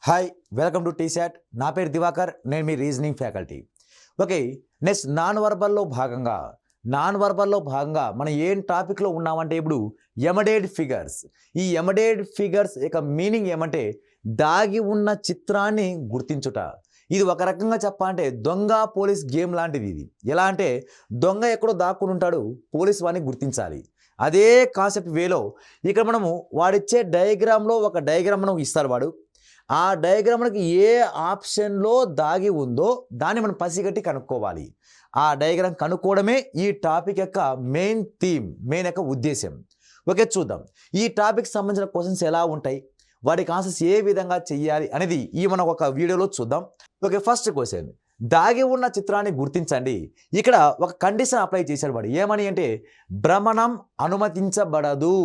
Hi welcome to T-SAT. నా పేరు దివాకర్, నేను మీ reasoning faculty. Okay, next non వర్బల్లో భాగంగా మనం ఏం టాపిక్లో ఉన్నామంటే ఇప్పుడు ఎమడేడ్ ఫిగర్స్. ఈ ఎమడేడ్ ఫిగర్స్ యొక్క మీనింగ్ ఏమంటే దాగి ఉన్న చిత్రాన్ని గుర్తించుట. ఇది ఒక రకంగా చెప్పాలంటే దొంగ పోలీస్ గేమ్ లాంటిది. ఇది ఎలా అంటే దొంగ ఎక్కడో దాక్కుని ఉంటాడు, పోలీస్ వాడిని గుర్తించాలి. అదే కాన్సెప్ట్ వేలో ఇక్కడ మనము వాడిచ్చే డయాగ్రామ్లో ఒక డయాగ్రామ్ మనకు ఇస్తారు వాడు. ఆ డయాగ్రామ్కి ఏ ఆప్షన్లో దాగి ఉందో దాన్ని మనం పసిగట్టి కనుక్కోవాలి. ఆ డయాగ్రామ్ కనుక్కోవడమే ఈ టాపిక్ యొక్క మెయిన్ యొక్క ఉద్దేశం. ఓకే, చూద్దాం ఈ టాపిక్ సంబంధించిన క్వశ్చన్స్ ఎలా ఉంటాయి, వాటికి ఆన్సర్స్ ఏ విధంగా చెయ్యాలి అనేది మనం ఒక వీడియోలో చూద్దాం. ఓకే, ఫస్ట్ క్వశ్చన్, దాగి ఉన్న చిత్రాన్ని గుర్తించండి. ఇక్కడ ఒక కండిషన్ అప్లై చేశాడు వాడు. ఏమని అంటే భ్రమణం అనుమతించబడదు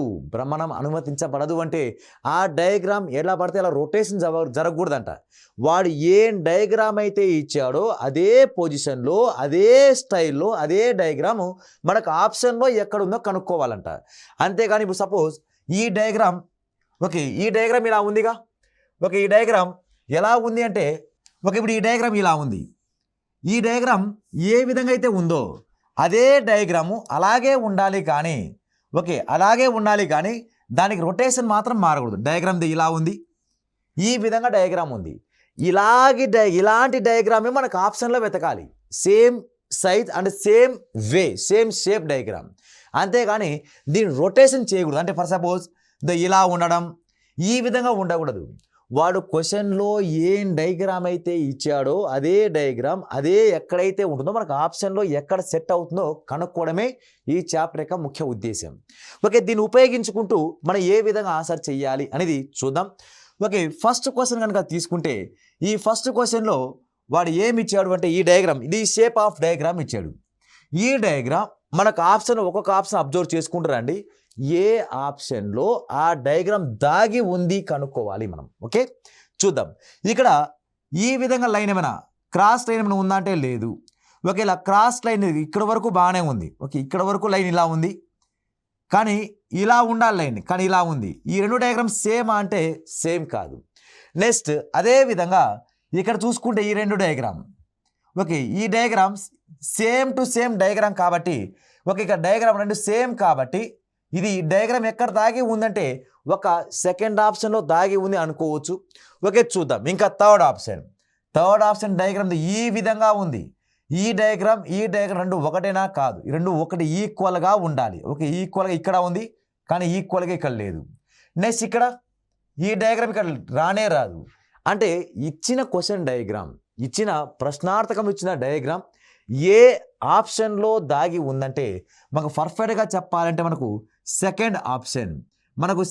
అంటే ఆ డయాగ్రామ్ ఎలా పడితే అలా రొటేషన్ జరగకూడదంట. వాడు ఏం డయాగ్రామ్ అయితే ఇచ్చాడో అదే పొజిషన్లో, అదే స్టైల్లో, అదే డయాగ్రాము మనకు ఆప్షన్లో ఎక్కడుందో కనుక్కోవాలంట. అంతేగాని ఇప్పుడు సపోజ్ ఈ డయాగ్రామ్ ఇలా ఉందిగా. ఓకే, ఈ డయాగ్రామ్ ఎలా ఉంది అంటే ఇప్పుడు ఈ డయాగ్రామ్ ఇలా ఉంది. ఈ డయాగ్రామ్ ఏ విధంగా అయితే ఉందో అదే డయాగ్రాము అలాగే ఉండాలి కానీ దానికి రొటేషన్ మాత్రం మారకూడదు. డయాగ్రామ్ ఇలా ఉంది, ఈ విధంగా డయాగ్రామ్ ఉంది. ఇలాంటి డయాగ్రామే మనకు ఆప్షన్లో వెతకాలి. Same size and same way, same shape diagram. అంతేగాని దీన్ని రొటేషన్ చేయకూడదు. అంటే ఫర్ సపోజ్ ఇలా ఉండడం, ఈ విధంగా ఉండకూడదు. వాడు క్వశ్చన్లో ఏం డయాగ్రామ్ అయితే ఇచ్చాడో అదే డయాగ్రామ్ అదే ఎక్కడైతే ఉంటుందో మనకు ఆప్షన్లో ఎక్కడ సెట్ అవుతుందో కనుక్కోవడమే ఈ చాప్టర్ యొక్క ముఖ్య ఉద్దేశం. ఓకే, దీన్ని ఉపయోగించుకుంటూ మనం ఏ విధంగా ఆన్సర్ చేయాలి అనేది చూద్దాం. ఓకే, ఫస్ట్ క్వశ్చన్ కనుక తీసుకుంటే ఈ ఫస్ట్ క్వశ్చన్లో వాడు ఏమి ఇచ్చాడు అంటే ఈ డయాగ్రామ్, ఇది షేప్ ఆఫ్ డయాగ్రామ్ ఇచ్చాడు. ఈ డయాగ్రామ్ మనకు ఒక్కొక్క ఆప్షన్ అబ్జర్వ్ చేసుకుంటారండి. ఏ ఆప్షన్లో ఆ డయాగ్రామ్ దాగి ఉంది కనుక్కోవాలి మనం. ఓకే, చూద్దాం. ఇక్కడ ఈ విధంగా లైన్ ఏమైనా క్రాస్ లైన్ ఏమైనా ఉందా అంటే లేదు. ఓకే, ఇలా క్రాస్ లైన్ ఇక్కడ వరకు బాగానే ఉంది. ఓకే, ఇక్కడ వరకు లైన్ ఇలా ఉంది, కానీ ఇలా ఉండాలి లైన్, కానీ ఇలా ఉంది. ఈ రెండు డయాగ్రామ్ సేమ్ అంటే సేమ్ కాదు. నెక్స్ట్ అదే విధంగా ఇక్కడ చూసుకుంటే ఈ రెండు డయాగ్రామ్, ఓకే, ఈ diagram same to same diagram కాబట్టి, ఓకే, ఇక్కడ డయాగ్రామ్ రెండు సేమ్ కాబట్టి ఇది డయాగ్రామ్ ఎక్కడ దాగి ఉందంటే ఒక సెకండ్ ఆప్షన్లో దాగి ఉంది అనుకోవచ్చు. ఓకే, చూద్దాం. ఇంకా థర్డ్ ఆప్షన్ డయాగ్రామ్ ఈ విధంగా ఉంది. ఈ డయాగ్రామ్ రెండు ఒకటేనా కాదు, ఈ రెండు ఒకటి ఈక్వల్గా ఉండాలి. ఓకే, ఈక్వల్గా ఇక్కడ ఉంది, కానీ ఈక్వల్గా ఇక్కడ లేదు. నెక్స్ట్ ఇక్కడ ఈ డయాగ్రామ్ ఇక్కడ రాదు. అంటే ఇచ్చిన క్వశ్చన్ డయాగ్రామ్, ఇచ్చిన ప్రశ్నార్థకం ఇచ్చిన డయాగ్రామ్ ఏ ఆప్షన్లో దాగి ఉందంటే మనకు పర్ఫెక్ట్గా చెప్పాలంటే మనకు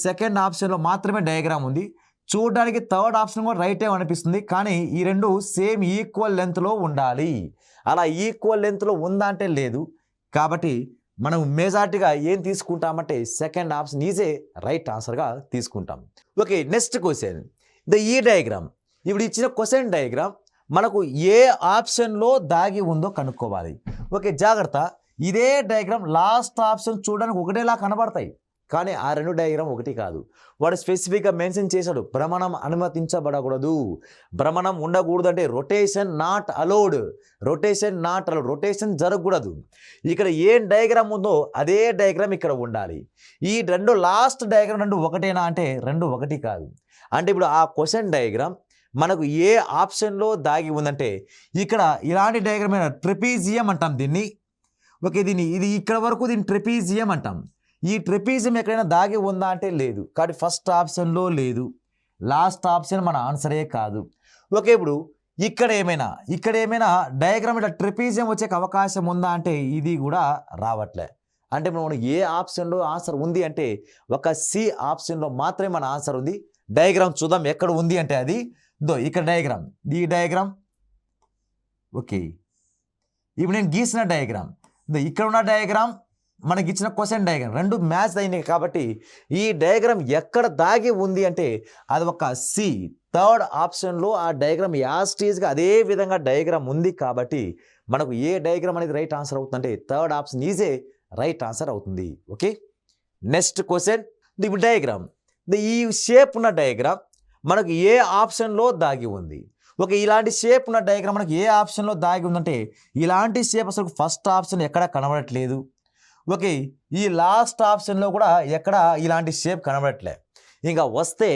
సెకండ్ ఆప్షన్లో మాత్రమే డయాగ్రామ్ ఉంది. చూడడానికి థర్డ్ ఆప్షన్ కూడా రైటే అనిపిస్తుంది, కానీ ఈ రెండు సేమ్ ఈక్వల్ లెంత్లో ఉండాలి. అలా ఈక్వల్ లెంత్లో ఉందా అంటే లేదు. కాబట్టి మనం మెజారిటీగా ఏం తీసుకుంటామంటే సెకండ్ ఆప్షన్ ఈజే రైట్ ఆన్సర్గా తీసుకుంటాం. ఓకే, నెక్స్ట్ క్వశ్చన్, ఈ డయాగ్రామ్, ఇప్పుడు ఇచ్చిన క్వశ్చన్ డయాగ్రామ్ మనకు ఏ ఆప్షన్లో దాగి ఉందో కనుక్కోవాలి. ఓకే, జాగ్రత్త. ఇదే డయాగ్రామ్ లాస్ట్ ఆప్షన్ చూడడానికి ఒకటేలా కనబడతాయి, కానీ ఆ రెండు డయాగ్రామ్ ఒకటి కాదు. వాడు స్పెసిఫిక్గా మెన్షన్ చేశాడు, భ్రమణం అనుమతించబడకూడదు, భ్రమణం ఉండకూడదు అంటే రొటేషన్ నాట్ అలౌడ్, రొటేషన్ జరగకూడదు. ఇక్కడ ఏం డయాగ్రామ్ ఉందో అదే డయాగ్రామ్ ఇక్కడ ఉండాలి. ఈ రెండు లాస్ట్ డయాగ్రామ్ రెండు ఒకటేనా అంటే రెండు ఒకటి కాదు. అంటే ఇప్పుడు ఆ క్వశ్చన్ డయాగ్రామ్ మనకు ఏ ఆప్షన్లో దాగి ఉందంటే ఇక్కడ ఇలాంటి డయాగ్రామ్ ట్రెపీజియం అంటాం దీన్ని. ఓకే, ఇది ఇక్కడ వరకు దీన్ని ట్రెపీజియం అంటాం. ఈ ట్రెపీజియం ఎక్కడైనా దాగి ఉందా అంటే లేదు, కాబట్టి ఫస్ట్ ఆప్షన్లో లేదు, లాస్ట్ ఆప్షన్ మన ఆన్సరే కాదు. ఓకే, ఇప్పుడు ఇక్కడ ఏమైనా డయాగ్రామ్ ఇట్లా ట్రెపీజియం వచ్చే అవకాశం ఉందా అంటే ఇది కూడా రావట్లే. అంటే మనం ఏ ఆప్షన్లో ఆన్సర్ ఉంది అంటే ఒక సి ఆప్షన్లో మాత్రమే మన ఆన్సర్ ఉంది. డయాగ్రామ్ చూద్దాం ఎక్కడ ఉంది అంటే అది ఇక్కడ ఈ డయాగ్రామ్. ఓకే, ఇప్పుడు నేను గీసిన డయాగ్రామ్, ఇక్కడ ఉన్న డయాగ్రామ్, మనకి ఇచ్చిన క్వశ్చన్ డయాగ్రామ్ రెండు మ్యాచ్ అయినాయి. కాబట్టి ఈ డయాగ్రామ్ ఎక్కడ దాగి ఉంది అంటే అది ఒక సి, థర్డ్ ఆప్షన్లో ఆ డయాగ్రామ్ యాస్టీజ్గా అదే విధంగా డయాగ్రామ్ ఉంది. కాబట్టి మనకు ఏ డయాగ్రామ్ అనేది రైట్ ఆన్సర్ అవుతుందంటే థర్డ్ ఆప్షన్ ఈజే రైట్ ఆన్సర్ అవుతుంది. ఓకే, నెక్స్ట్ క్వశ్చన్, ఇప్పుడు డయాగ్రామ్, ఈ షేప్ ఉన్న డయాగ్రామ్ మనకు ఏ ఆప్షన్లో దాగి ఉంది. ఓకే, ఇలాంటి షేప్ ఉన్న డయాగ్రామ్ మనకి ఏ ఆప్షన్లో దాగి ఉందంటే ఇలాంటి షేప్ అసలు ఫస్ట్ ఆప్షన్ ఎక్కడ కనబడట్లేదు. ఓకే, ఈ లాస్ట్ ఆప్షన్లో కూడా ఎక్కడ ఇలాంటి షేప్ కనబడట్లే. ఇంకా వస్తే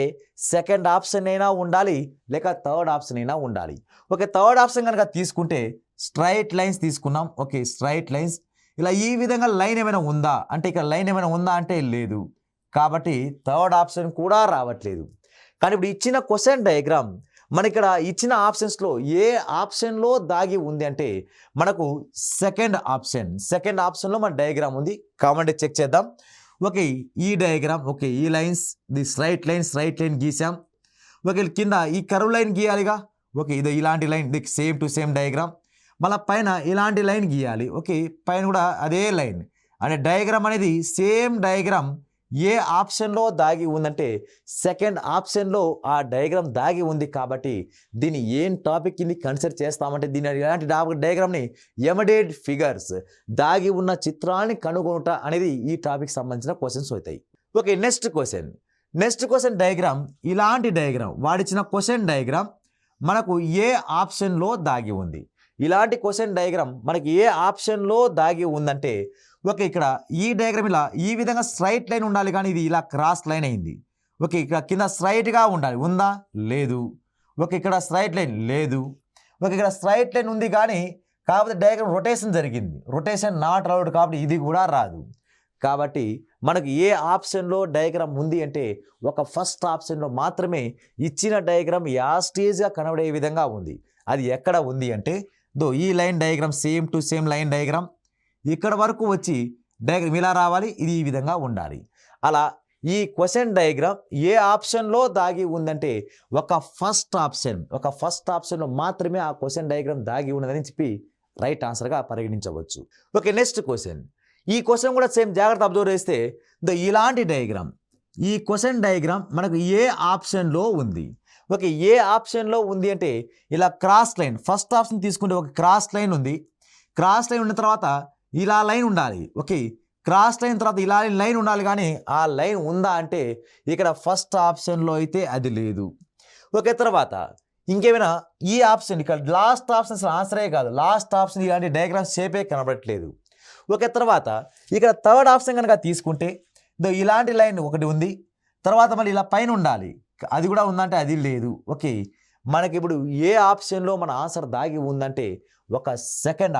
సెకండ్ ఆప్షన్ అయినా ఉండాలి, లేక థర్డ్ ఆప్షన్ అయినా ఉండాలి. ఓకే, థర్డ్ ఆప్షన్ కనుక తీసుకుంటే స్ట్రైట్ లైన్స్ తీసుకున్నాం. ఓకే, స్ట్రైట్ లైన్స్ ఇలా ఈ విధంగా లైన్ ఏమైనా ఉందా అంటే ఇక్కడ లైన్ ఏమైనా ఉందా అంటే లేదు. కాబట్టి థర్డ్ ఆప్షన్ కూడా రావట్లేదు. కానీ ఇప్పుడు ఇచ్చిన క్వశ్చన్ డయాగ్రామ్ మన ఇక్కడ ఇచ్చిన ఆప్షన్స్లో ఏ ఆప్షన్లో దాగి ఉంది అంటే మనకు సెకండ్ ఆప్షన్లో మన డయాగ్రామ్ ఉంది. కామెంట్ చెక్ చేద్దాం. ఓకే, ఈ డయాగ్రామ్, ఓకే ఈ లైన్స్, ది స్ట్రైట్ లైన్ గీసాం. ఓకే, కింద ఈ కర్వ్ లైన్ గీయాలిగా. ఓకే, ఇది ఇలాంటి లైన్, ఇది సేమ్ టు సేమ్ డయాగ్రామ్. మళ్ళీ పైన ఇలాంటి లైన్ గీయాలి. ఓకే, పైన కూడా అదే లైన్. అంటే డయాగ్రామ్ అనేది సేమ్ డయాగ్రామ్ ఏ ఆప్షన్లో దాగి ఉందంటే సెకండ్ ఆప్షన్లో ఆ డయాగ్రామ్ దాగి ఉంది. కాబట్టి దీన్ని ఏం టాపిక్ కింద కన్సిడర్ చేస్తామంటే దీని ఇలాంటి డయాగ్రామ్ని ఎమడెడ్ ఫిగర్స్, దాగి ఉన్న చిత్రాన్ని కనుగొనుట అనేది ఈ టాపిక్ సంబంధించిన క్వశ్చన్స్ అవుతాయి. ఓకే, నెక్స్ట్ క్వశ్చన్ డయాగ్రామ్, ఇలాంటి డయాగ్రామ్ వాడిచ్చిన క్వశ్చన్ డయాగ్రామ్ మనకు ఏ ఆప్షన్లో దాగి ఉంది. ఇలాంటి క్వశ్చన్ డయాగ్రామ్ మనకి ఏ ఆప్షన్లో దాగి ఉందంటే ఓకే, ఇక్కడ ఈ డయాగ్రామ్ ఇలా ఈ విధంగా స్ట్రైట్ లైన్ ఉండాలి, కానీ ఇది ఇలా క్రాస్ లైన్ అయింది. ఓకే, ఇక్కడ కింద స్ట్రైట్గా ఉండాలి, ఉందా లేదు. ఓకే, ఇక్కడ స్ట్రైట్ లైన్ లేదు. ఓకే, ఇక్కడ స్ట్రైట్ లైన్ ఉంది కానీ కాకపోతే డయాగ్రామ్ రొటేషన్ జరిగింది, రొటేషన్ నాట్ అలౌడ్, కాబట్టి ఇది కూడా రాదు. కాబట్టి మనకు ఏ ఆప్షన్లో డయాగ్రామ్ ఉంది అంటే ఒక ఫస్ట్ ఆప్షన్లో మాత్రమే ఇచ్చిన డయాగ్రామ్ యాస్టేజ్గా కనబడే విధంగా ఉంది. అది ఎక్కడ ఉంది అంటే ఈ line diagram, same to same line diagram ఇక్కడ వరకు వచ్చి డయాగ్రామ్ ఇలా రావాలి, ఇది ఈ విధంగా ఉండాలి. అలా ఈ క్వశ్చన్ డయాగ్రామ్ ఏ ఆప్షన్లో దాగి ఉందంటే ఒక ఫస్ట్ ఆప్షన్లో మాత్రమే ఆ క్వశ్చన్ డయాగ్రామ్ దాగి ఉన్నదని చెప్పి రైట్ ఆన్సర్గా పరిగణించవచ్చు. Okay, next question. ఈ క్వశ్చన్ కూడా సేమ్ జాగ్రత్త అబ్జర్వ్ చేస్తే ఇలాంటి డయాగ్రామ్, ఈ క్వశ్చన్ డయాగ్రామ్ మనకు ఏ ఆప్షన్లో ఉంది. ఓకే, ఏ ఆప్షన్లో ఉంది అంటే ఇలా క్రాస్ లైన్, ఫస్ట్ ఆప్షన్ తీసుకుంటే ఒక క్రాస్ లైన్ ఉంది. క్రాస్ లైన్ ఉన్న తర్వాత ఇలా లైన్ ఉండాలి. ఓకే, క్రాస్ లైన్ తర్వాత ఇలా లైన్ ఉండాలి, కానీ ఆ లైన్ ఉందా అంటే ఇక్కడ ఫస్ట్ ఆప్షన్లో అయితే అది లేదు. ఓకే, తర్వాత ఇంకేమైనా ఈ ఆప్షన్, ఇక్కడ లాస్ట్ ఆప్షన్ అసలు ఆన్సరే కాదు, లాస్ట్ ఆప్షన్ ఇలాంటి డయాగ్రామ్ షేపే కనబడట్లేదు. ఓకే, తర్వాత ఇక్కడ థర్డ్ ఆప్షన్ కనుక తీసుకుంటే ఇలాంటి లైన్ ఒకటి ఉంది, తర్వాత మళ్ళీ ఇలా పైన ఉండాలి, అది కూడా ఉందంటే అది లేదు. ఓకే, మనకి ఇప్పుడు ఏ ఆప్షన్లో మన ఆన్సర్ దాగి ఉందంటే ఒక సెకండ్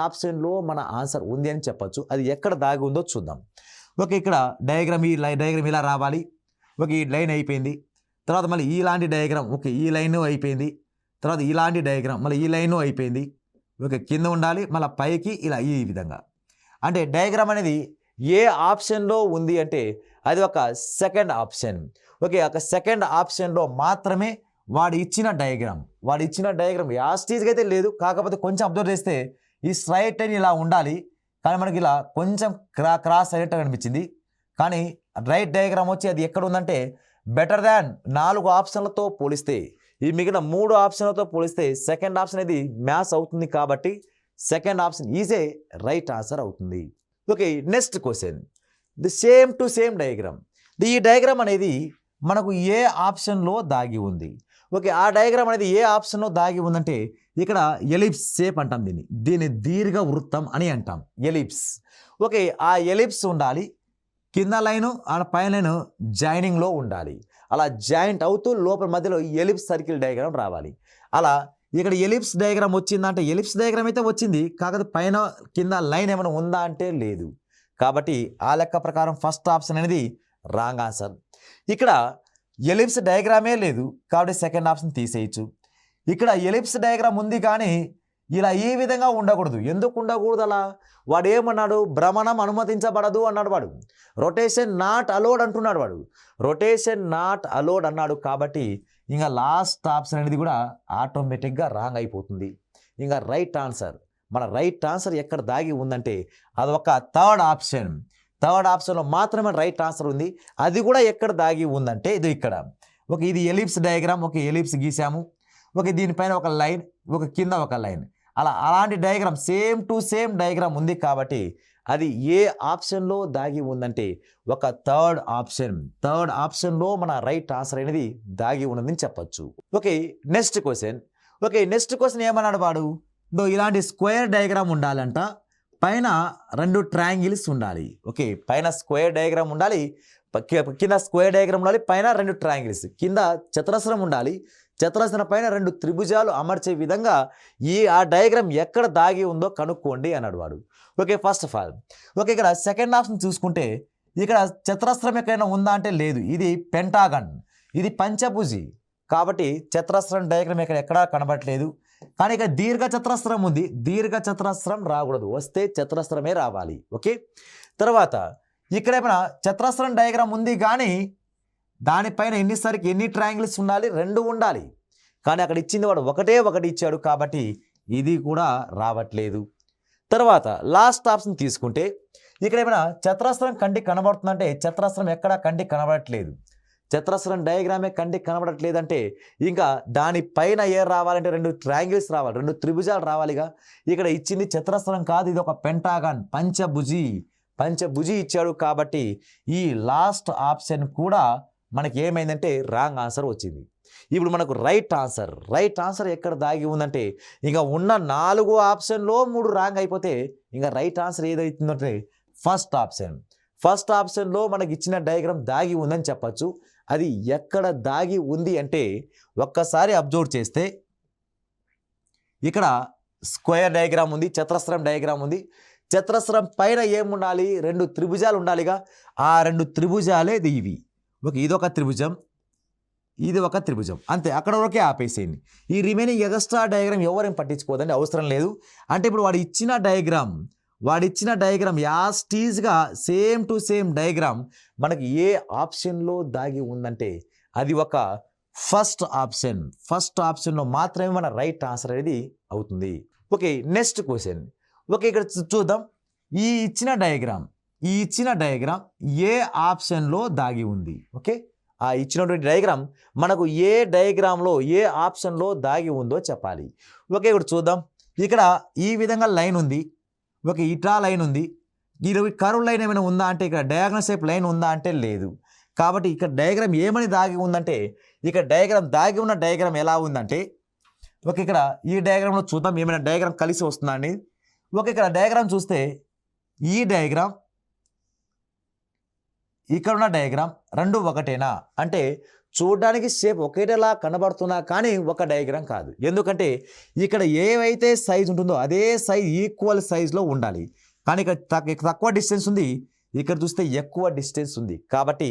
ఆప్షన్లో మన ఆన్సర్ ఉంది అని చెప్పచ్చు. అది ఎక్కడ దాగి ఉందో చూద్దాం. ఓకే, ఇక్కడ డయాగ్రామ్, ఈ డయాగ్రామ్ ఇలా రావాలి. ఓకే, ఈ లైన్ అయిపోయింది. తర్వాత మళ్ళీ ఇలాంటి డయాగ్రామ్, ఓకే ఈ లైన్ అయిపోయింది. తర్వాత ఇలాంటి డయాగ్రామ్, మళ్ళీ ఈ లైన్ అయిపోయింది. ఓకే, కింద ఉండాలి, మళ్ళీ పైకి ఇలా ఈ విధంగా. అంటే డయాగ్రామ్ అనేది ఏ ఆప్షన్లో ఉంది అంటే అది ఒక సెకండ్ ఆప్షన్. ఓకే, ఒక సెకండ్ ఆప్షన్లో మాత్రమే వాడు ఇచ్చిన డయాగ్రామ్ యాస్టీజ్గా అయితే లేదు. కాకపోతే కొంచెం అబ్జర్వ్ చేస్తే ఈ స్ట్రైట్ లైన్ ఇలా ఉండాలి, కానీ మనకి ఇలా కొంచెం క్రాస్ అయ్యేట్టు కనిపించింది. కానీ రైట్ డయాగ్రామ్ వచ్చి అది ఎక్కడ ఉందంటే బెటర్ దాన్ 4 ఆప్షన్లతో పోలిస్తే, ఈ మిగిలిన 3 ఆప్షన్లతో పోలిస్తే సెకండ్ ఆప్షన్ అనేది మ్యాచ్ అవుతుంది. కాబట్టి second option is a right answer అవుతుంది. Okay, next question. The same to same diagram. ఈ డయాగ్రామ్ అనేది మనకు ఏ ఆప్షన్లో దాగి ఉంది. ఓకే, ఆ డయాగ్రామ్ అనేది ఏ ఆప్షన్లో దాగి ఉందంటే ఇక్కడ ఎలిప్స్ షేప్ అంటాం, దీన్ని దీర్ఘ వృత్తం అని అంటాం, ఎలిప్స్. ఓకే, ఆ ఎలిప్స్ ఉండాలి, కింద లైను ఆ పైన లైను జాయినింగ్లో ఉండాలి. అలా జాయింట్ అవుతూ లోపల మధ్యలో ఎలిప్స్ సర్కిల్ డయాగ్రామ్ రావాలి. అలా ఇక్కడ ఎలిప్స్ డయాగ్రామ్ వచ్చిందంటే ఎలిప్స్ డయాగ్రామ్ అయితే వచ్చింది, కాకపోతే పైన కింద లైన్ ఏమైనా ఉందా అంటే లేదు. కాబట్టి ఆ లెక్క ప్రకారం ఫస్ట్ ఆప్షన్ అనేది రాంగ్ ఆన్సర్. ఇక్కడ ఎలిప్స్ డయాగ్రామే లేదు, కాబట్టి సెకండ్ ఆప్షన్ తీసేయచ్చు. ఇక్కడ ఎలిప్స్ డయాగ్రామ్ ఉంది, కానీ ఇలా ఈ విధంగా ఉండకూడదు. ఎందుకు ఉండకూడదు అలా? వాడు ఏమన్నాడు? భ్రమణం అనుమతించబడదు అన్నాడు వాడు. రొటేషన్ నాట్ అలౌడ్ అంటున్నాడు వాడు. రొటేషన్ నాట్ అలౌడ్ అన్నాడు. కాబట్టి ఇంకా లాస్ట్ ఆప్షన్ అనేది కూడా ఆటోమేటిక్గా రాంగ్ అయిపోతుంది. ఇంకా రైట్ ఆన్సర్, మన రైట్ ఆన్సర్ ఎక్కడ దాగి ఉందంటే అది ఒక థర్డ్ ఆప్షన్లో మాత్రమే రైట్ ఆన్సర్ ఉంది. అది కూడా ఎక్కడ దాగి ఉందంటే ఇది ఇక్కడ. ఒక ఇది ఎలిప్స్ డయాగ్రామ్, ఒక ఎలిప్స్ గీసాము. ఓకే, దీనిపైన ఒక లైన్, ఒక కింద ఒక లైన్, అలాంటి diagram same to same diagram ఉంది. కాబట్టి అది ఏ ఆప్షన్లో దాగి ఉందంటే ఒక థర్డ్ ఆప్షన్లో మన రైట్ ఆన్సర్ అనేది దాగి ఉన్నదని చెప్పచ్చు. ఓకే, నెక్స్ట్ క్వశ్చన్ ఏమన్నాడు వాడు, ఇలాంటి స్క్వేర్ డయాగ్రామ్ ఉండాలంట, పైన 2 ట్రయాంగిల్స్ ఉండాలి. ఓకే, పైన స్క్వేర్ డయాగ్రామ్ ఉండాలి, కింద స్క్వేర్ డయాగ్రామ్ ఉండాలి, పైన 2 ట్రయాంగిల్స్, కింద చతురస్రం ఉండాలి, చతురస్రం పైన 2 త్రిభుజాలు అమర్చే విధంగా ఆ డయాగ్రామ్ ఎక్కడ దాగి ఉందో కనుక్కోండి అన్నాడు వాడు. Okay, first of all okay, ఇక్కడ సెకండ్ ఆప్షన్ చూసుకుంటే ఇక్కడ చతురస్రం ఎక్కడైనా ఉందా అంటే లేదు, ఇది పెంటాగన్, ఇది పంచభుజి, కాబట్టి చతురస్రం డయాగ్రామ్ ఎక్కడా కనబడట్లేదు. కానీ ఇక దీర్ఘ చతురస్రం ఉంది, దీర్ఘ చతురస్రం రాకూడదు, వస్తే చతురస్రమే రావాలి. ఓకే, తర్వాత ఇక్కడ ఏమైనా చతురస్రం డయాగ్రామ్ ఉంది కానీ దానిపైన ఎన్ని ట్రయాంగిల్స్ ఉండాలి, 2 ఉండాలి, కానీ అక్కడ ఇచ్చింది వాడు ఒకటి ఇచ్చాడు, కాబట్టి ఇది కూడా రావట్లేదు. తర్వాత లాస్ట్ ఆప్షన్ తీసుకుంటే ఇక్కడ ఏమైనా చతురస్రం కంటికి కనబడుతుందంటే చతురస్రం ఎక్కడా కంటికి కనబడట్లేదు, చతురస్రం డయాగ్రామే కంటికి కనబడట్లేదంటే ఇంకా దానిపైన రావాలంటే 2 ట్రయాంగిల్స్ రావాలి, 2 త్రిభుజాలు రావాలిగా. ఇక్కడ ఇచ్చింది చతురస్రం కాదు, ఇది ఒక పెంటాగన్, పంచభుజి ఇచ్చాడు, కాబట్టి ఈ లాస్ట్ ఆప్షన్ కూడా మనకి ఏమైందంటే రాంగ్ ఆన్సర్ వచ్చింది. ఇప్పుడు మనకు రైట్ ఆన్సర్ ఎక్కడ దాగి ఉందంటే ఇంకా ఉన్న 4 ఆప్షన్లో 3 రాంగ్ అయిపోతే ఇంకా రైట్ ఆన్సర్ ఏదైతుందంటే ఫస్ట్ ఆప్షన్లో మనకి ఇచ్చిన డయాగ్రామ్ దాగి ఉందని చెప్పచ్చు. అది ఎక్కడ దాగి ఉంది అంటే ఒక్కసారి అబ్జర్వ్ చేస్తే ఇక్కడ స్క్వేర్ డయాగ్రామ్ ఉంది, చతురస్రం డయాగ్రామ్ ఉంది, చతురస్రం పైన ఏముండాలి, 2 త్రిభుజాలు ఉండాలిగా, ఆ 2 త్రిభుజాలే ఇవి. ఓకే, ఇదొక త్రిభుజం, ఇది ఒక త్రిభుజం, అంతే, అక్కడ వరకే ఆపేసేయండి. ఈ రిమైనింగ్ ఎక్స్ట్రా డయాగ్రామ్ ఎవరేం పట్టించుకోదండి, అవసరం లేదు. అంటే ఇప్పుడు వాడు ఇచ్చిన డయాగ్రామ్ యాస్టీజ్గా సేమ్ టు సేమ్ డయాగ్రామ్ మనకి ఏ ఆప్షన్లో దాగి ఉందంటే అది ఒక ఫస్ట్ ఆప్షన్లో మాత్రమే మన రైట్ ఆన్సర్ అనేది అవుతుంది. Okay, next question. ఓకే, ఇక్కడ చూద్దాం, ఈ ఇచ్చిన డయాగ్రామ్ ఏ ఆప్షన్లో దాగి ఉంది. ఓకే, ఆ ఇచ్చినటువంటి డయాగ్రామ్ మనకు ఏ ఆప్షన్లో దాగి ఉందో చెప్పాలి. ఓకే, ఇక్కడ చూద్దాం, ఇక్కడ ఈ విధంగా లైన్ ఉంది, ఓకే, ఇట్లా లైన్ ఉంది, ఈ కర్వ్ లైన్ ఏమైనా ఉందా అంటే ఇక్కడ డయాగ్నల్ షేప్ లైన్ ఉందా అంటే లేదు. కాబట్టి ఇక్కడ డయాగ్రామ్ ఏమని దాగి ఉందంటే ఇక్కడ దాగి ఉన్న డయాగ్రామ్ ఎలా ఉందంటే ఓకే, ఇక్కడ ఈ డయాగ్రామ్లో చూద్దాం ఏమైనా డయాగ్రామ్ కలిసి వస్తుందా అండి. ఓకే, ఇక్కడ డయాగ్రామ్ చూస్తే ఈ డయాగ్రామ్ ఇక్కడ ఉన్న డయాగ్రామ్ 2 ఒకటేనా అంటే చూడడానికి షేప్ ఒకేలా కనబడుతున్నా కానీ ఒక డయాగ్రామ్ కాదు. ఎందుకంటే ఇక్కడ ఏవైతే సైజ్ ఉంటుందో అదే సైజ్ ఈక్వల్ సైజ్లో ఉండాలి, కానీ ఇక్కడ తక్కువ డిస్టెన్స్ ఉంది, ఇక్కడ చూస్తే ఎక్కువ డిస్టెన్స్ ఉంది, కాబట్టి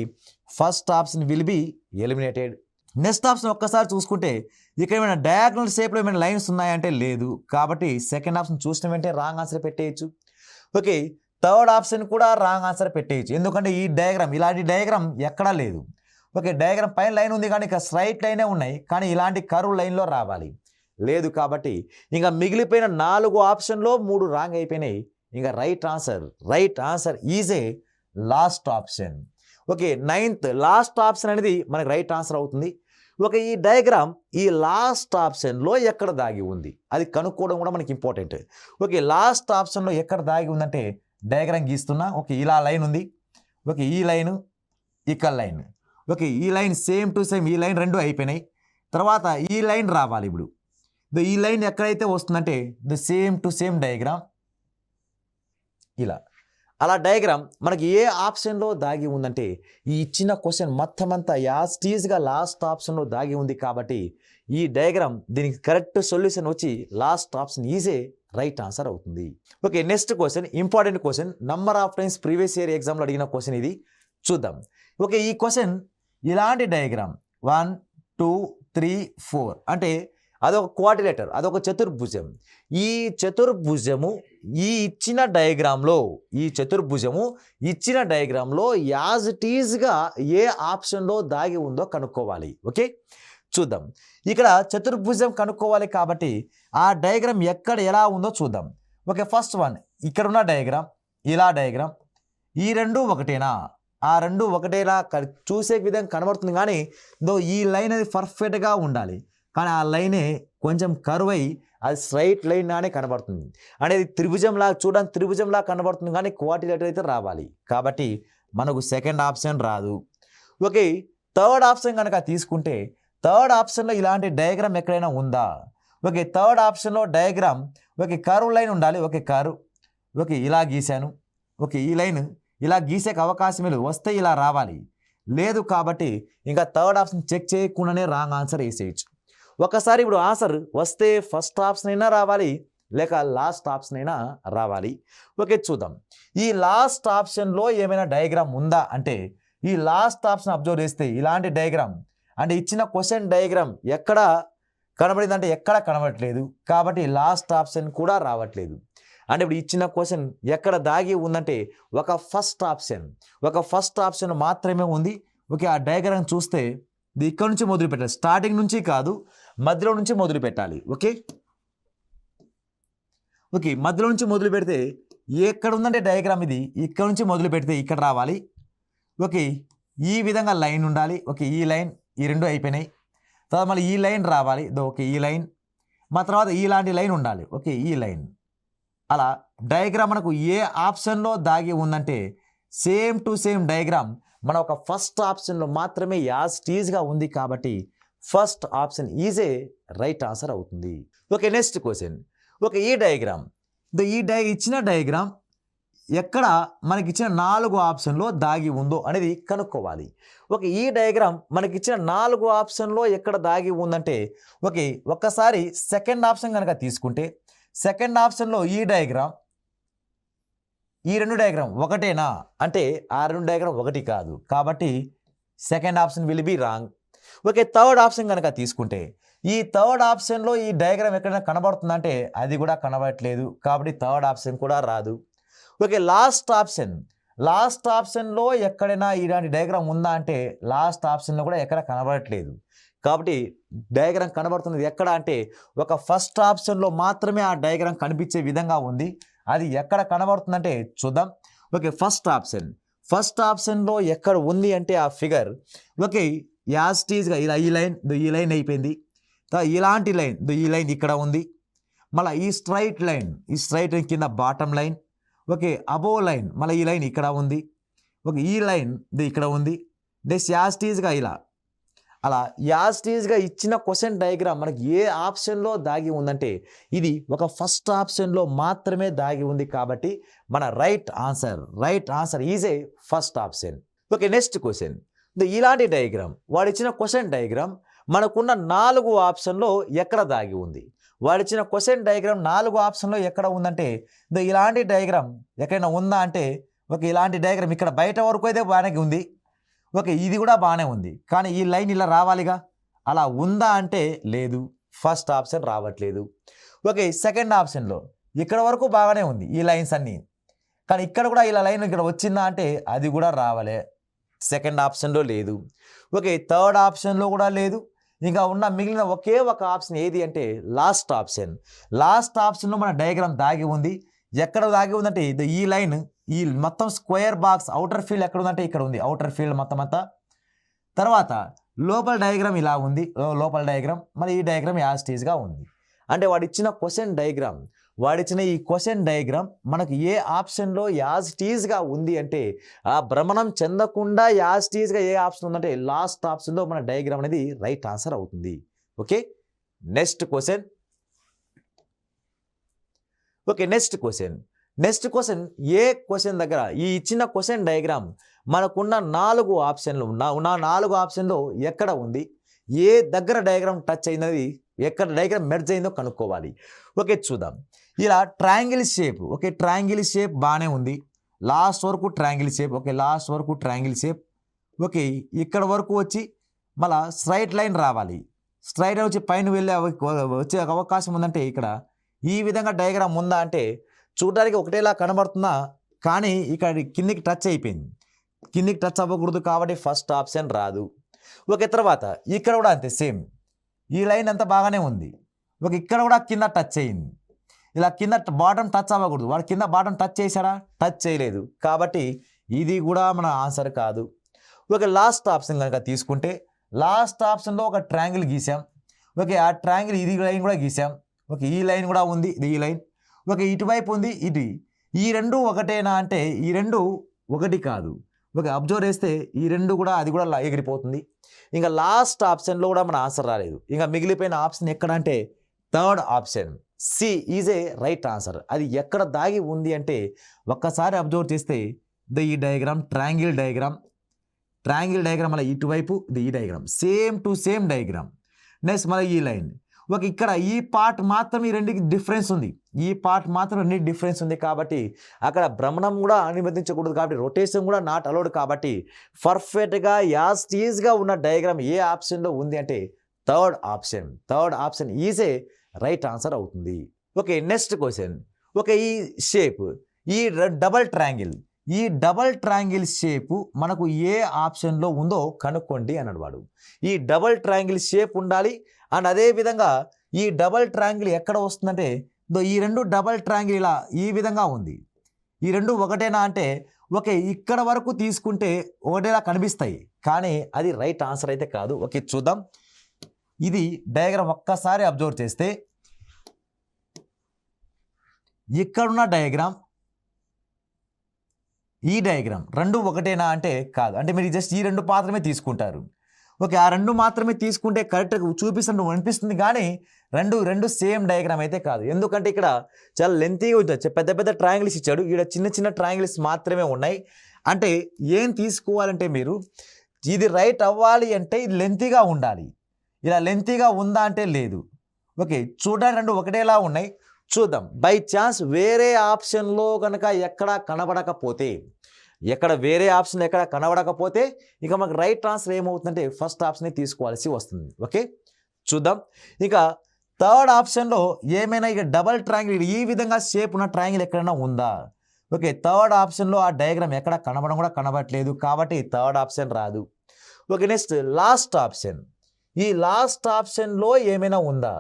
first option will be eliminated. Next option ఒక్కసారి చూసుకుంటే ఇక్కడ ఏమైనా డయాగ్నల్ షేప్లో ఏమైనా లైన్స్ ఉన్నాయంటే లేదు, కాబట్టి సెకండ్ ఆప్షన్ చూసిన వెంటనే రాంగ్ ఆన్సర్ పెట్టేయచ్చు. ఓకే, థర్డ్ ఆప్షన్ కూడా రాంగ్ ఆన్సర్ పెట్టేయచ్చు, ఎందుకంటే ఇలాంటి డయాగ్రామ్ ఎక్కడా లేదు. ఓకే, డయాగ్రామ్ పైన లైన్ ఉంది కానీ ఇక స్ట్రైట్ లైనే ఉన్నాయి, కానీ ఇలాంటి కర్వ్ లైన్లో రావాలి లేదు, కాబట్టి ఇంకా మిగిలిపోయిన 4 ఆప్షన్లో 3 రాంగ్ అయిపోయినాయి. ఇంకా right answer is a last option. Okay, 9th last option అనేది మనకి రైట్ ఆన్సర్ అవుతుంది. ఓకే, ఈ డయాగ్రామ్ ఈ లాస్ట్ ఆప్షన్లో ఎక్కడ దాగి ఉంది అది కనుక్కోవడం కూడా మనకి ఇంపార్టెంట్. ఓకే, లాస్ట్ ఆప్షన్లో ఎక్కడ దాగి ఉందంటే డయాగ్రామ్ గీస్తున్నా. ఓకే, ఇలా లైన్ ఉంది, ఓకే, ఈ లైన్ ఇక్కడ లైన్, ఓకే, ఈ లైన్ సేమ్ టు సేమ్, ఈ లైన్ 2 అయిపోయినాయి. తర్వాత ఈ లైన్ రావాలి. ఇప్పుడు ఈ లైన్ ఎక్కడైతే వస్తుందంటే సేమ్ టు సేమ్ డయాగ్రామ్ అలా డయాగ్రామ్ మనకి ఏ ఆప్షన్లో దాగి ఉందంటే ఈ ఇచ్చిన క్వశ్చన్ మొత్తం అంతా యాస్టీజ్గా లాస్ట్ ఆప్షన్లో దాగి ఉంది, కాబట్టి ఈ డయాగ్రామ్ దీనికి కరెక్ట్ సొల్యూషన్ వచ్చి లాస్ట్ ఆప్షన్ ఈజే రైట్ ఆన్సర్ అవుతుంది. Okay, next question, important question, number of times previous year ఎగ్జామ్లో అడిగిన క్వశ్చన్ ఇది, చూద్దాం. ఓకే, ఈ క్వశ్చన్ ఇలాంటి డయాగ్రామ్ 1 2 3 4 అంటే అదొక క్వాడ్రిలేటర్, అదొక చతుర్భుజం. ఈ చతుర్భుజము ఇచ్చిన డయాగ్రామ్లో యాజ్ ఇట్ ఈజ్గా ఏ ఆప్షన్లో దాగి ఉందో కనుక్కోవాలి. ఓకే, చూద్దాం. ఇక్కడ చతుర్భుజం కనుక్కోవాలి కాబట్టి ఆ డయాగ్రామ్ ఎక్కడ ఎలా ఉందో చూద్దాం. ఓకే, ఫస్ట్ వన్ ఇక్కడ ఉన్న డయాగ్రామ్, ఇలా డయాగ్రామ్, ఈ 2 ఒకటేనా, ఆ 2 ఒకటేలా చూసే విధంగా కనబడుతుంది, కానీ ఈ లైన్ అది పర్ఫెక్ట్గా ఉండాలి. కానీ ఆ లైనే కొంచెం కర్వ్ అయ్యి అది స్ట్రైట్ లైన్ లానే కనబడుతుంది. అనేది త్రిభుజంలా చూడడానికి త్రిభుజంలా కనబడుతుంది కానీ క్వాడ్రిలేటరల్ అయితే రావాలి. కాబట్టి మనకు సెకండ్ ఆప్షన్ రాదు. ఓకే, థర్డ్ ఆప్షన్ కనుక తీసుకుంటే థర్డ్ ఆప్షన్లో ఇలాంటి డయాగ్రామ్ ఎక్కడైనా ఉందా? ఓకే, థర్డ్ ఆప్షన్లో డయాగ్రామ్ ఓకే కర్వ్ లైన్ ఉండాలి. ఓకే కర్వ్ ఓకే ఇలా గీశాను. ఓకే ఈ లైన్ ఇలా గీసేకి అవకాశమే లేదు, వస్తే ఇలా రావాలి. లేదు కాబట్టి ఇంకా థర్డ్ ఆప్షన్ చెక్ చేయకుండానే రాంగ్ ఆన్సర్ వేసేయచ్చు. ఒకసారి ఇప్పుడు ఆన్సర్ వస్తే ఫస్ట్ ఆప్షన్ అయినా రావాలి లేక లాస్ట్ ఆప్షన్ అయినా రావాలి. ఓకే చూద్దాం, ఈ లాస్ట్ ఆప్షన్లో ఏమైనా డయాగ్రామ్ ఉందా అంటే ఈ లాస్ట్ ఆప్షన్ అబ్జర్వ్ చేస్తే ఇలాంటి డయాగ్రామ్ అంటే ఇచ్చిన క్వశ్చన్ డయాగ్రామ్ ఎక్కడ కనబడింది అంటే ఎక్కడ కనబడట్లేదు. కాబట్టి లాస్ట్ ఆప్షన్ కూడా రావట్లేదు. అంటే ఇప్పుడు ఇచ్చిన క్వశ్చన్ ఎక్కడ దాగి ఉందంటే ఒక ఫస్ట్ ఆప్షన్ మాత్రమే ఉంది. ఓకే ఆ డయాగ్రామ్ చూస్తే ఇది ఇక్కడ నుంచి మొదలు పెట్టాలి, స్టార్టింగ్ నుంచి కాదు మధ్యలో నుంచి మొదలు పెట్టాలి. ఓకే ఓకే మధ్యలో నుంచి మొదలు పెడితే ఎక్కడ ఉందంటే డయాగ్రామ్ ఇది ఇక్కడ నుంచి మొదలు పెడితే ఇక్కడ రావాలి. ఓకే ఈ విధంగా లైన్ ఉండాలి. ఓకే ఈ లైన్ ఈ రెండు అయిపోయినాయి. తర్వాత మళ్ళీ ఈ లైన్ రావాలి. ఓకే ఈ లైన్ మా తర్వాత ఇలాంటి లైన్ ఉండాలి. ఓకే ఈ లైన్ అలా డయాగ్రామ్ మనకు ఏ ఆప్షన్లో దాగి ఉందంటే సేమ్ టు సేమ్ డయాగ్రామ్ మన ఒక ఫస్ట్ ఆప్షన్లో మాత్రమే యాజ్ టీజ్గా ఉంది. కాబట్టి first option is a right answer అవుతుంది. Okay next question. ఓకే ఈ డయాగ్రామ్ ఇచ్చిన డయాగ్రామ్ ఎక్కడ మనకి ఇచ్చిన 4 ఆప్షన్లో దాగి ఉందో అనేది కనుక్కోవాలి. ఓకే ఈ డయాగ్రామ్ మనకి ఇచ్చిన 4 ఆప్షన్లో ఎక్కడ దాగి ఉందంటే ఓకే ఒక్కసారి సెకండ్ ఆప్షన్ కనుక తీసుకుంటే సెకండ్ ఆప్షన్లో ఈ రెండు డయాగ్రామ్ ఒకటేనా అంటే ఆ రెండు డయాగ్రామ్ ఒకటి కాదు. కాబట్టి second option will be wrong. Okay third option కనుక తీసుకుంటే ఈ థర్డ్ ఆప్షన్లో ఈ డయాగ్రామ్ ఎక్కడైనా కనబడుతుందంటే అది కూడా కనబడట్లేదు. కాబట్టి థర్డ్ ఆప్షన్ కూడా రాదు. ఓకే లాస్ట్ ఆప్షన్లో ఎక్కడైనా ఇలాంటి డయాగ్రామ్ ఉందా అంటే లాస్ట్ ఆప్షన్లో కూడా ఎక్కడ కనబడట్లేదు. కాబట్టి డయాగ్రామ్ కనబడుతున్నది ఎక్కడ అంటే ఒక ఫస్ట్ ఆప్షన్లో మాత్రమే ఆ డయాగ్రామ్ కనిపించే విధంగా ఉంది. అది ఎక్కడ కనబడుతుందంటే చూద్దాం. ఓకే ఫస్ట్ ఆప్షన్లో ఎక్కడ ఉంది అంటే ఆ ఫిగర్ ఓకే యాజ్ టీజ్గా ఇలా ఈ లైన్ అయిపోయింది. ఇలాంటి లైన్ ఈ లైన్ ఇక్కడ ఉంది. మళ్ళీ ఈ స్ట్రైట్ లైన్ కింద bottom line. Okay above line మళ్ళీ ఈ లైన్ ఇక్కడ ఉంది. ఓకే ఈ లైన్ ఇక్కడ ఉంది. నెక్స్ట్ యాజ్ టీజ్గా ఇలా అలా యాజ్ టీజ్గా ఇచ్చిన క్వశ్చన్ డయాగ్రామ్ మనకి ఏ ఆప్షన్లో దాగి ఉందంటే ఇది ఒక ఫస్ట్ ఆప్షన్లో మాత్రమే దాగి ఉంది. కాబట్టి మన right answer is a first option. Okay next question. ఇలాంటి డయాగ్రామ్ వాడు ఇచ్చిన క్వశ్చన్ డయాగ్రామ్ మనకున్న 4 ఆప్షన్లో ఎక్కడ దాగి ఉంది. వాడిచ్చిన క్వశ్చన్ డయాగ్రామ్ 4 ఆప్షన్లో ఎక్కడ ఉందంటే ఇలాంటి డయాగ్రామ్ ఎక్కడైనా ఉందా అంటే ఓకే ఇలాంటి డయాగ్రామ్ ఇక్కడ బయట వరకు అయితే బాగానే ఉంది. ఓకే ఇది కూడా బాగానే ఉంది కానీ ఈ లైన్ ఇలా రావాలిగా, అలా ఉందా అంటే లేదు, ఫస్ట్ ఆప్షన్ రావట్లేదు. ఓకే సెకండ్ ఆప్షన్లో ఇక్కడ వరకు బాగానే ఉంది ఈ లైన్స్ అన్నీ, కానీ ఇక్కడ కూడా ఇలా లైన్ ఇక్కడ వచ్చిందా అంటే అది కూడా రావాలే, సెకండ్ ఆప్షన్లో లేదు. ఓకే థర్డ్ ఆప్షన్లో కూడా లేదు. ఇంకా ఉన్న మిగిలిన ఒకే ఒక ఆప్షన్ ఏది అంటే లాస్ట్ ఆప్షన్లో మన డయాగ్రామ్ దాగి ఉంది. ఎక్కడ దాగి ఉందంటే ఈ లైన్ ఈ మొత్తం స్క్వేర్ బాక్స్ అవుటర్ ఫీల్డ్ ఎక్కడ ఉందంటే ఇక్కడ ఉంది, అవుటర్ ఫీల్డ్ మొత్తం అంతా. తర్వాత లోపల డయాగ్రామ్ ఇలా ఉంది, లోపల డయాగ్రామ్ మరి ఈ డయాగ్రామ్ యాజ్ టీజ్గా ఉంది. అంటే వాడిచ్చిన ఈ క్వశ్చన్ డయాగ్రామ్ మనకు ఏ ఆప్షన్లో యాజ్ టీజ్గా ఉంది అంటే ఆ భ్రమణం చెందకుండా యాజ్ టీజ్గా ఏ ఆప్షన్ ఉందంటే లాస్ట్ ఆప్షన్లో మన డయాగ్రామ్ అనేది రైట్ ఆన్సర్ అవుతుంది. Okay next question. Okay next question ఏ క్వశ్చన్ దగ్గర ఈ ఇచ్చిన క్వశ్చన్ డయాగ్రామ్ మనకున్న 4 ఆప్షన్లు ఉన్న 4 ఆప్షన్లో ఎక్కడ ఉంది, ఏ దగ్గర డయాగ్రామ్ టచ్ అయినది, ఎక్కడ డయాగ్రామ్ మెర్జ్ అయిందో కనుక్కోవాలి. ఓకే చూద్దాం. ఇలా ట్రయాంగిల్ షేప్ బాగానే ఉంది, లాస్ట్ వరకు ట్రయాంగిల్ షేప్. ఓకే లాస్ట్ వరకు ట్రయాంగిల్ షేప్. ఓకే ఇక్కడ వరకు వచ్చి మళ్ళీ స్ట్రైట్ లైన్ రావాలి, స్ట్రైట్ వచ్చి పైన వచ్చే అవకాశం ఉందంటే ఇక్కడ ఈ విధంగా డయాగ్రామ్ ఉందా అంటే చూడడానికి ఒకటేలా కనబడుతున్నా కానీ ఇక్కడ కిందికి టచ్ అయిపోయింది, కిందికి టచ్ అవ్వకూడదు కాబట్టి ఫస్ట్ ఆప్షన్ రాదు. ఓకే తర్వాత ఇక్కడ కూడా అంతే సేమ్, ఈ లైన్ అంతా బాగానే ఉంది. ఓకే ఇక్కడ కూడా కింద టచ్ అయ్యింది, ఇలా కింద బాటమ్ టచ్ అవ్వకూడదు, వాడు కింద బాటమ్ టచ్ చేశాడా, టచ్ చేయలేదు కాబట్టి ఇది కూడా మన ఆన్సర్ కాదు. ఓకే లాస్ట్ ఆప్షన్ కనుక తీసుకుంటే లాస్ట్ ఆప్షన్లో ఒక ట్రయాంగిల్ గీసాం. ఓకే ఆ ట్రయాంగిల్ ఇది లైన్ కూడా గీసాం. ఓకే ఈ లైన్ కూడా ఉంది, ఇది ఈ లైన్. ఓకే ఇటువైపు ఉంది ఇది. ఈ రెండు ఒకటేనా అంటే ఈ రెండు ఒకటి కాదు. ఓకే అబ్జర్వ్ చేస్తే ఈ రెండు కూడా అది కూడా ఎగిరిపోతుంది. ఇంకా లాస్ట్ ఆప్షన్లో కూడా మన ఆన్సర్ రాలేదు. ఇంకా మిగిలిపోయిన ఆప్షన్ ఎక్కడ అంటే third option C is a right answer. అది ఎక్కడ దాగి ఉంది అంటే ఒక్కసారి అబ్జర్వ్ చేస్తే ఈ డయాగ్రామ్ ట్రయాంగిల్ డయాగ్రామ్ అలా ఇటువైపు ఇది ఈ diagram same to same diagram. Next మళ్ళీ ఈ లైన్. ఓకే ఇక్కడ ఈ పార్ట్ మాత్రం ఈ రెండుకి డిఫరెన్స్ ఉంది. ఈ పార్ట్ మాత్రం రెండింటి డిఫరెన్స్ ఉంది కాబట్టి అక్కడ భ్రమణం కూడా అనుమతించకూడదు కాబట్టి రొటేషన్ కూడా నాట్ అలౌడ్ కాబట్టి పర్ఫెక్ట్గా యాజ్ టీజ్గా ఉన్న డయాగ్రామ్ ఏ ఆప్షన్లో ఉంది అంటే third option is a right answer అవుతుంది. Okay next question. ఓకే ఈ షేప్ ఈ డబల్ ట్రయాంగిల్ షేపు మనకు ఏ ఆప్షన్లో ఉందో కనుక్కోండి అన్నాడు వాడు. ఈ డబల్ ట్రయాంగిల్ షేప్ ఉండాలి. అండ్ అదేవిధంగా ఈ డబల్ ట్రయాంగిల్ ఎక్కడ వస్తుందంటే ఈ రెండు డబల్ ట్రయాంగిల్ ఇలా ఈ విధంగా ఉంది. ఈ రెండు ఒకటేనా అంటే ఓకే ఇక్కడ వరకు తీసుకుంటే ఒకటేలా కనిపిస్తాయి కానీ అది రైట్ ఆన్సర్ అయితే కాదు. ఓకే చూద్దాం. ఇది డయాగ్రామ్ ఒక్కసారి అబ్జర్వ్ చేస్తే ఇక్కడున్న డయాగ్రామ్ ఈ డయాగ్రామ్ రెండు ఒకటేనా అంటే కాదు. అంటే మీరు జస్ట్ ఈ రెండు మాత్రమే తీసుకుంటారు. ఓకే ఆ రెండు మాత్రమే తీసుకుంటే కరెక్ట్గా చూపిస్తున్నట్టు అనిపిస్తుంది కానీ రెండు సేమ్ డయాగ్రామ్ అయితే కాదు. ఎందుకంటే ఇక్కడ చాలా లెంతీగా ఉంటుంది. పెద్ద పెద్ద ట్రయాంగిల్స్ ఇచ్చాడు, ఇక్కడ చిన్న ట్రయాంగిల్స్ మాత్రమే ఉన్నాయి. అంటే ఏం తీసుకోవాలంటే మీరు ఇది రైట్ అవ్వాలి అంటే ఇది లెంతీగా ఉండాలి. ఇలా లెంతీగా ఉందా అంటే లేదు. ఓకే చూడడానికి రెండు ఒకటేలా ఉన్నాయి. చూద్దాం. బై ఛాన్స్ వేరే ఆప్షన్లో కనుక ఎక్కడ కనబడకపోతే ఇక మనకు రైట్ ఆన్సర్ ఏమవుతుందంటే ఫస్ట్ ఆప్షన్ తీసుకోవాల్సి వస్తుంది. ఓకే చూద్దాం. ఇక థర్డ్ ఆప్షన్లో ఏమైనా ఇక డబల్ ట్రయాంగిల్ ఈ విధంగా షేప్ ఉన్న ట్రయాంగిల్ ఎక్కడైనా ఉందా? ఓకే థర్డ్ ఆప్షన్లో ఆ డయాగ్రామ్ ఎక్కడ కనబడట్లేదు కాబట్టి థర్డ్ ఆప్షన్ రాదు. Okay next last option. ఈ లాస్ట్ ఆప్షన్లో ఏమైనా ఉందా?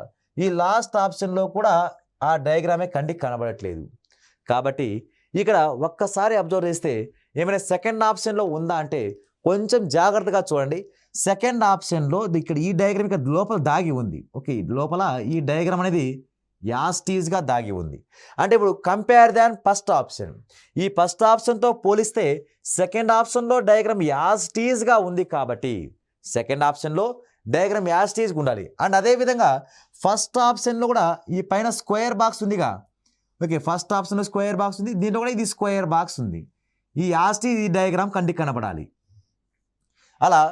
ఈ లాస్ట్ ఆప్షన్లో కూడా ఆ డయాగ్రామే కంటికి కనబడట్లేదు కాబట్టి ఇక్కడ ఒక్కసారి అబ్జర్వ్ చేస్తే ఏమైనా సెకండ్ ఆప్షన్లో ఉందా అంటే కొంచెం జాగ్రత్తగా చూడండి. సెకండ్ ఆప్షన్లో ఇక్కడ ఈ డయాగ్రామ్ ఇక్కడ లోపల దాగి ఉంది. ఓకే లోపల ఈ డయాగ్రామ్ అనేది యాస్టీజ్గా దాగి ఉంది. అంటే ఇప్పుడు కంపేర్ దాన్ ఫస్ట్ ఆప్షన్. ఈ ఫస్ట్ ఆప్షన్తో పోలిస్తే సెకండ్ ఆప్షన్లో డయాగ్రామ్ యాస్టీజ్గా ఉంది కాబట్టి సెకండ్ ఆప్షన్లో డయాగ్రామ్ యాస్టీజ్గా ఉండాలి. అండ్ అదేవిధంగా ఫస్ట్ ఆప్షన్లో కూడా ఈ పైన స్క్వేర్ బాక్స్ ఉందిగా. ఓకే ఫస్ట్ ఆప్షన్లో స్క్వేర్ బాక్స్ ఉంది, దీంట్లో కూడా ఇది స్క్వేర్ బాక్స్ ఉంది. ఈ యాస్టీజ్ ఈ డయాగ్రామ్ కంటికి కనపడాలి. అలా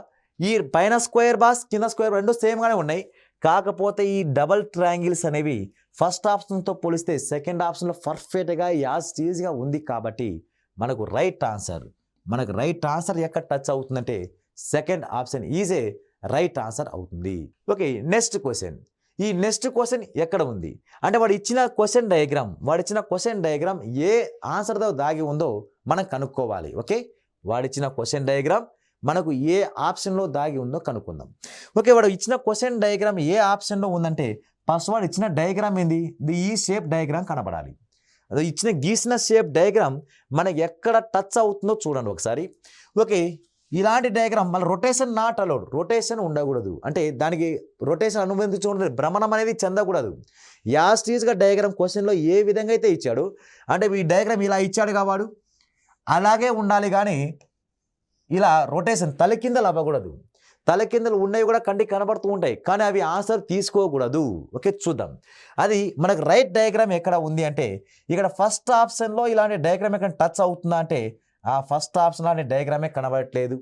ఈ పైన స్క్వేర్ బాక్స్ కింద స్క్వేర్ రెండు సేమ్గానే ఉన్నాయి. కాకపోతే ఈ డబల్ ట్రయాంగిల్స్ అనేవి ఫస్ట్ ఆప్షన్తో పోలిస్తే సెకండ్ ఆప్షన్లో పర్ఫెక్ట్గా యాస్టీజ్గా ఉంది కాబట్టి మనకు రైట్ ఆన్సర్ ఎక్కడ టచ్ అవుతుందంటే second option is a right answer అవుతుంది. Okay next question. ఈ నెక్స్ట్ క్వశ్చన్ ఎక్కడ ఉంది అంటే వాడు ఇచ్చిన క్వశ్చన్ డయాగ్రామ్ ఏ ఆన్సర్తో దాగి ఉందో మనం కనుక్కోవాలి. ఓకే వాడిచ్చిన క్వశ్చన్ డయాగ్రామ్ మనకు ఏ ఆప్షన్లో దాగి ఉందో కనుక్కుందాం. ఓకే వాడు ఇచ్చిన క్వశ్చన్ డయాగ్రామ్ ఏ ఆప్షన్లో ఉందంటే ఫస్ట్ వాడు ఇచ్చిన డయాగ్రామ్ ఏంది? ఈ షేప్ డయాగ్రామ్ కనబడాలి. అదే గీసిన షేప్ డయాగ్రామ్ మనకి ఎక్కడ టచ్ అవుతుందో చూడండి ఒకసారి. ఓకే ఇలాంటి డయాగ్రామ్ మళ్ళీ రొటేషన్ నాట్ అలౌడ్, రొటేషన్ ఉండకూడదు. అంటే దానికి రొటేషన్ అనుమతించకూడదు, భ్రమణం అనేది చెందకూడదు. యాస్టీజ్గా డయాగ్రామ్ క్వశ్చన్లో ఏ విధంగా అయితే ఇచ్చాడు అంటే ఈ డయాగ్రామ్ ఇలా ఇచ్చాడు కావాడు అలాగే ఉండాలి కానీ ఇలా రొటేషన్ తలకిందలు అవ్వకూడదు. తలకిందలు ఉన్నవి కూడా కంటికి కనబడుతూ ఉంటాయి కానీ అవి ఆన్సర్ తీసుకోకూడదు. ఓకే చూద్దాం. అది మనకు రైట్ డయాగ్రామ్ ఎక్కడ ఉంది అంటే ఇక్కడ ఫస్ట్ ఆప్షన్లో ఇలాంటి డయాగ్రామ్ ఎక్కడ టచ్ అవుతుందా అంటే ఆ ఫస్ట్ ఆప్షన్ అనే డయాగ్రామే కనబడట్లేదు.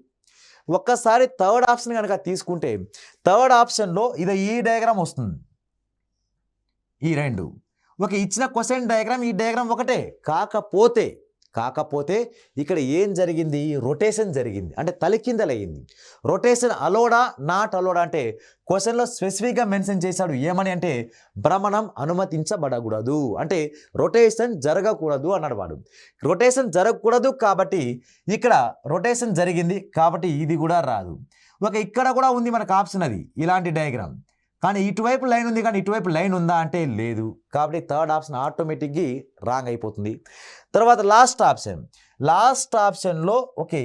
ఒక్కసారి థర్డ్ ఆప్షన్ కనుక తీసుకుంటే థర్డ్ ఆప్షన్లో ఇది ఈ డయాగ్రామ్ వస్తుంది. ఈ రెండు ఓకే ఇచ్చిన క్వశ్చన్ డయాగ్రామ్ ఈ డయాగ్రామ్ ఒకటే కాకపోతే ఇక్కడ ఏం జరిగింది? రొటేషన్ జరిగింది అంటే తలకిందలయ్యింది. రొటేషన్ అలోడా నాట్ అలోడా అంటే క్వశ్చన్లో స్పెసిఫిక్గా మెన్షన్ చేశాడు. ఏమని అంటే భ్రమణం అనుమతించబడకూడదు అంటే రొటేషన్ జరగకూడదు అన్నాడు వాడు. రొటేషన్ జరగకూడదు కాబట్టి ఇక్కడ రొటేషన్ జరిగింది కాబట్టి ఇది కూడా రాదు. ఓకే ఇక్కడ కూడా ఉంది మనకు ఆప్షన్ అది ఇలాంటి డయాగ్రామ్ కానీ ఇటువైపు లైన్ ఉంది కానీ ఇటువైపు లైన్ ఉందా అంటే లేదు కాబట్టి థర్డ్ ఆప్షన్ ఆటోమేటిక్గా రాంగ్ అయిపోతుంది. తర్వాత లాస్ట్ ఆప్షన్లో ఓకే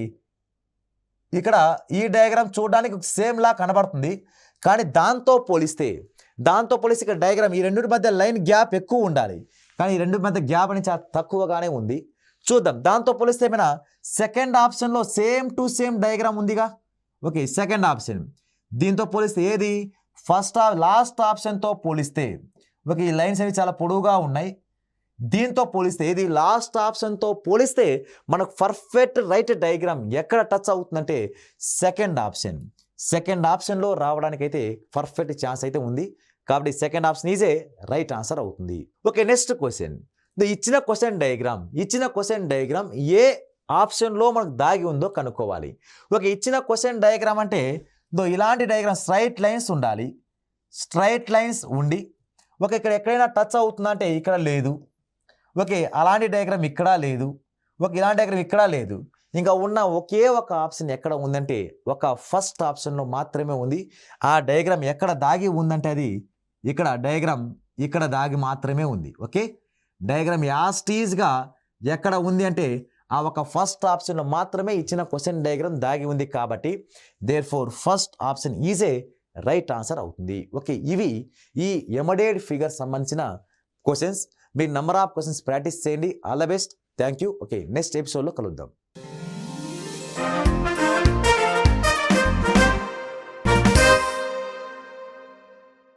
ఇక్కడ ఈ డయాగ్రామ్ చూడడానికి సేమ్ లా కనబడుతుంది కానీ దాంతో పోలిస్తే దాంతో పోలిసి ఇక్కడ డయాగ్రామ్ ఈ రెండింటి మధ్య లైన్ గ్యాప్ ఎక్కువ ఉండాలి, కానీ ఈ రెండు మధ్య గ్యాప్ అనేది చాలా తక్కువగానే ఉంది. చూద్దాం, దాంతో పోలిస్తే ఏమైనా సెకండ్ ఆప్షన్లో సేమ్ టు సేమ్ డయాగ్రామ్ ఉందిగా. ఓకే, సెకండ్ ఆప్షన్ దీంతో పోలిస్తే ఏది లాస్ట్ ఆప్షన్తో పోలిస్తే ఓకే, ఈ లైన్స్ అనేవి చాలా పొడవుగా ఉన్నాయి. దీంతో పోలిస్తే ఏది లాస్ట్ ఆప్షన్తో పోలిస్తే మనకు పర్ఫెక్ట్ రైట్ డయాగ్రామ్ ఎక్కడ టచ్ అవుతుందంటే సెకండ్ ఆప్షన్లో రావడానికైతే పర్ఫెక్ట్ ఛాన్స్ అయితే ఉంది. కాబట్టి సెకండ్ ఆప్షన్ ఈజే రైట్ ఆన్సర్ అవుతుంది. Okay, next question. ఇచ్చిన క్వశ్చన్ డయాగ్రామ్ ఏ ఆప్షన్లో మనకు దాగి ఉందో కనుక్కోవాలి. ఓకే, ఇచ్చిన క్వశ్చన్ డయాగ్రామ్ అంటే ఇలాంటి డయాగ్రామ్ స్ట్రైట్ లైన్స్ ఉండాలి. స్ట్రైట్ లైన్స్ ఉండి ఓకే, ఇక్కడ ఎక్కడైనా టచ్ అవుతుందా అంటే ఇక్కడ లేదు. ఓకే, అలాంటి డయాగ్రామ్ ఇక్కడ లేదు. ఓకే, ఇలాంటి డయాగ్రామ్ ఇక్కడ లేదు. ఇంకా ఉన్న ఒకే ఒక ఆప్షన్ ఎక్కడ ఉందంటే ఒక ఫస్ట్ ఆప్షన్లో మాత్రమే ఉంది. ఆ డయాగ్రామ్ ఎక్కడ దాగి ఉందంటే అది ఇక్కడ డయాగ్రామ్ ఇక్కడ దాగి మాత్రమే ఉంది. ఓకే, డయాగ్రామ్ యాస్టీజ్గా ఎక్కడ ఉంది అంటే ఆ ఒక ఫస్ట్ ఆప్షన్లో మాత్రమే ఇచ్చిన క్వశ్చన్ డయాగ్రామ్ దాగి ఉంది. కాబట్టి therefore first option is a right answer అవుతుంది. ఓకే, ఇవి ఈ ఎమడెడ్ ఫిగర్ సంబంధించిన క్వశ్చన్స్. మీరు నెంబర్ ఆఫ్ క్వశ్చన్స్ ప్రాక్టీస్ చేయండి. All the best. Thank you. Okay, next ఎపిసోడ్లో కలుద్దాం.